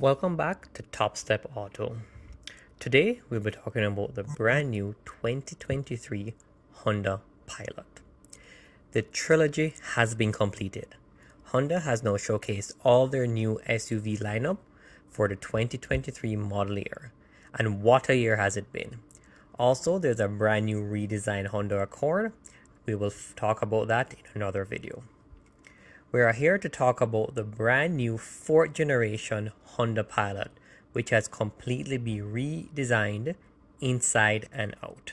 Welcome back to Top Step Auto. Today we'll be talking about the brand new 2023 Honda Pilot. The trilogy has been completed. Honda has now showcased all their new SUV lineup for the 2023 model year. And what a year has it been. Also, there's a brand new redesigned Honda Accord. We will talk about that in another video. We are here to talk about the brand new 4th generation Honda Pilot, which has completely been redesigned inside and out.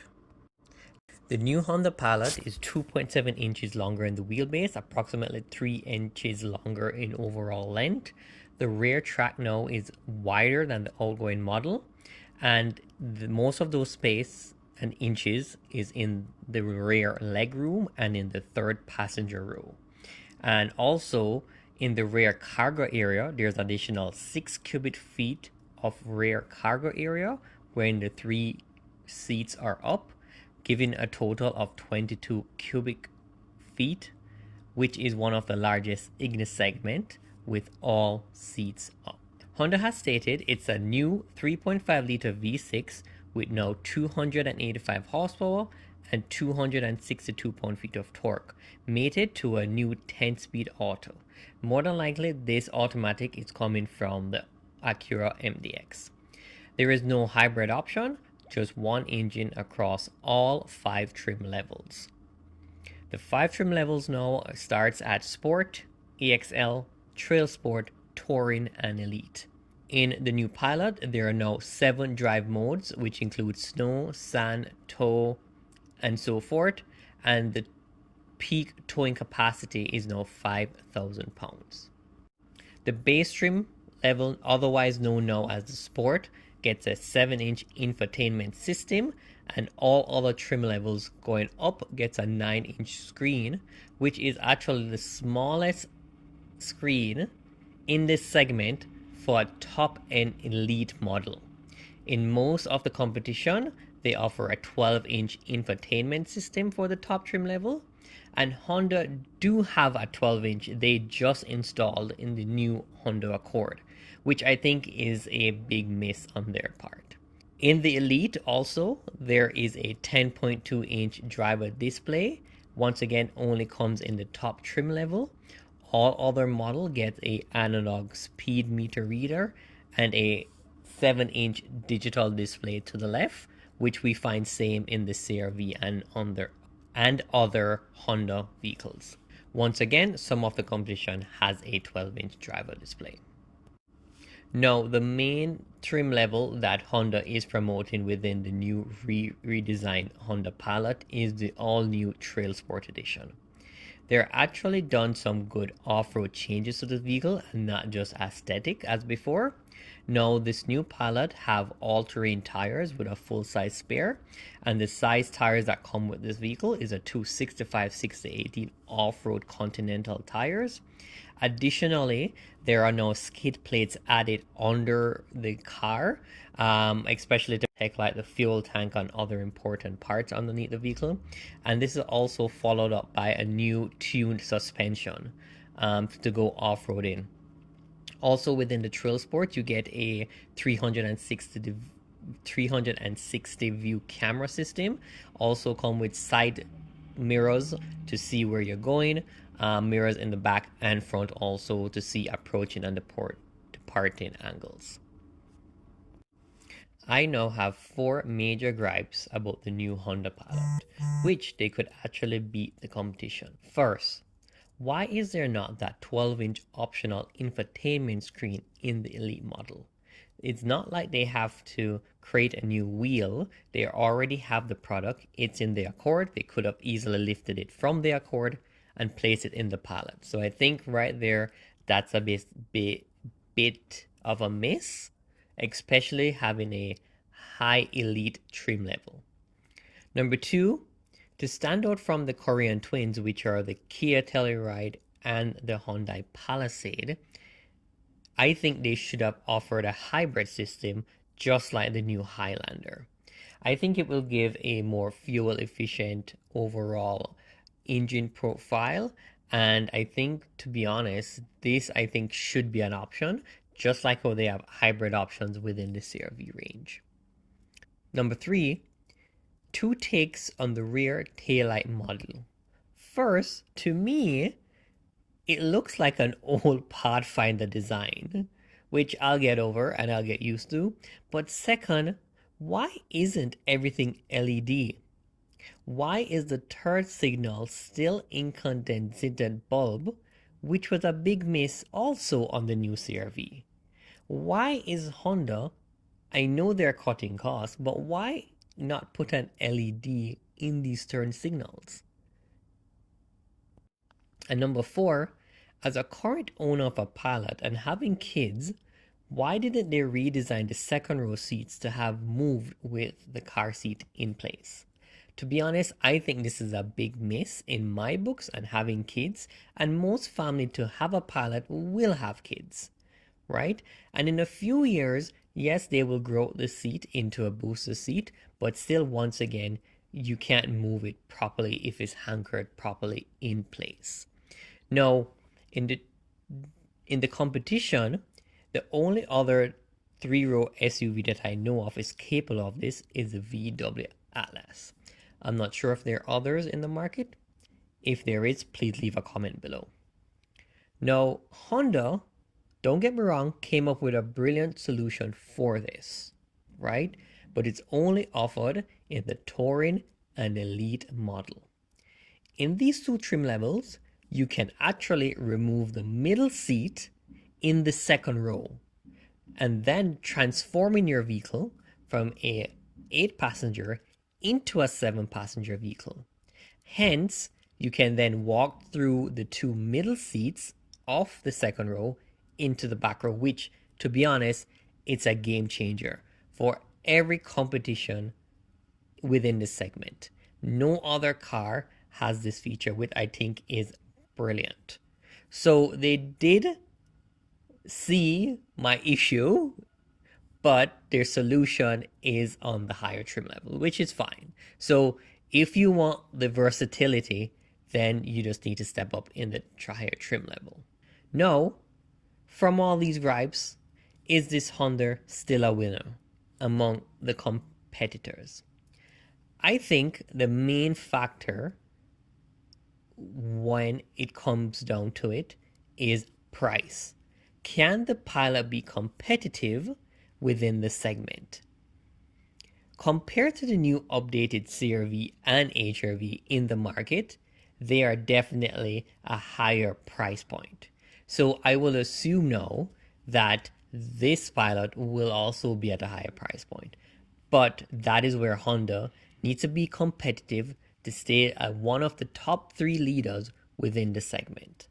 The new Honda Pilot is 2.7 inches longer in the wheelbase, approximately 3 inches longer in overall length. The rear track now is wider than the outgoing model, and most of those space and inches is in the rear legroom and in the third passenger row. And also in the rear cargo area, there's additional 6 cubic feet of rear cargo area when the 3 seats are up, giving a total of 22 cubic feet, which is one of the largest in the segment with all seats up. Honda has stated it's a new 3.5 liter V6 with now 285 horsepower and 262 pound-feet of torque, mated to a new 10-speed auto. More than likely, this automatic is coming from the Acura MDX. There is no hybrid option, just one engine across all 5 trim levels. The 5 trim levels now starts at Sport, EXL, Trail Sport, Touring, and Elite. In the new Pilot, there are now 7 drive modes, which include snow, sand, tow, and so forth, and the peak towing capacity is now 5,000 pounds. The base trim level, otherwise known now as the Sport, gets a 7-inch infotainment system, and all other trim levels going up gets a 9-inch screen, which is actually the smallest screen in this segment for a top-end elite model. In most of the competition, they offer a 12-inch infotainment system for the top trim level, and Honda do have a 12-inch they just installed in the new Honda Accord, which I think is a big miss on their part. In the Elite also, there is a 10.2-inch driver display. Once again, only comes in the top trim level. All other model gets a analog speed meter reader and a 7-inch digital display to the left, which we find same in the CR-V and other Honda vehicles. Once again, some of the competition has a 12-inch driver display. Now, the main trim level that Honda is promoting within the new redesigned Honda Pilot is the all-new Trail Sport Edition. They're actually done some good off-road changes to the vehicle and not just aesthetic as before. Now, this new Pilot have all-terrain tires with a full-size spare, and the size tires that come with this vehicle is a 265/60/18 off-road Continental tires. Additionally, there are now skid plates added under the car, especially to protect like the fuel tank and other important parts underneath the vehicle. And this is also followed up by a new tuned suspension to go off-roading. Also within the Trail Sport, you get a 360 view camera system. Also come with side mirrors to see where you're going, mirrors in the back and front also to see approaching and departing angles. I now have 4 major gripes about the new Honda Pilot, which they could actually beat the competition. First, why is there not that 12-inch optional infotainment screen in the Elite model? It's not like they have to create a new wheel. They already have the product. It's in the Accord. They could have easily lifted it from the Accord and placed it in the Pilot. So I think right there, that's a bit of a miss, especially having a high Elite trim level. Number 2, to stand out from the Korean twins, which are the Kia Telluride and the Hyundai Palisade, I think they should have offered a hybrid system just like the new Highlander. I think it will give a more fuel efficient overall engine profile, and I think, to be honest, this I think should be an option just like how they have hybrid options within the CR-V range. Number 3, 2 takes on the rear taillight model. First, to me, it looks like an old Pathfinder design, which I'll get over and I'll get used to. But second, why isn't everything LED? Why is the third signal still incandescent bulb, which was a big miss also on the new CR-V? Why is Honda, I know they're cutting costs, but why not put an LED in these turn signals? And number 4, as a current owner of a Pilot and having kids, why didn't they redesign the second row seats to have moved with the car seat in place? To be honest, I think this is a big miss in my books and having kids, and most families to have a Pilot will have kids, right? And in a few years, yes, they will grow the seat into a booster seat, but still, once again, you can't move it properly if it's anchored properly in place. Now, in the competition, the only other 3-row SUV that I know of is capable of this is the VW Atlas. I'm not sure if there are others in the market. If there is, please leave a comment below. Now, Honda, don't get me wrong, came up with a brilliant solution for this, right? But it's only offered in the Touring and Elite model. In these 2 trim levels, you can actually remove the middle seat in the second row and then transforming your vehicle from a 8-passenger into a 7-passenger vehicle. Hence, you can then walk through the 2 middle seats off the second row into the back row, which, to be honest, it's a game changer for every competition within the segment. No other car has this feature, which I think is brilliant. So they did see my issue, but their solution is on the higher trim level, which is fine. So if you want the versatility, then you just need to step up in the higher trim level. Now, from all these gripes, is this Honda still a winner among the competitors? I think the main factor when it comes down to it is price. Can the Pilot be competitive within the segment? Compared to the new updated CR-V and HR-V in the market, they are definitely a higher price point. So I will assume now that this Pilot will also be at a higher price point. But that is where Honda needs to be competitive to stay at one of the top 3 leaders within the segment.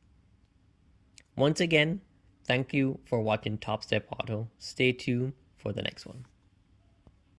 Once again, thank you for watching Top Step Auto. Stay tuned for the next one.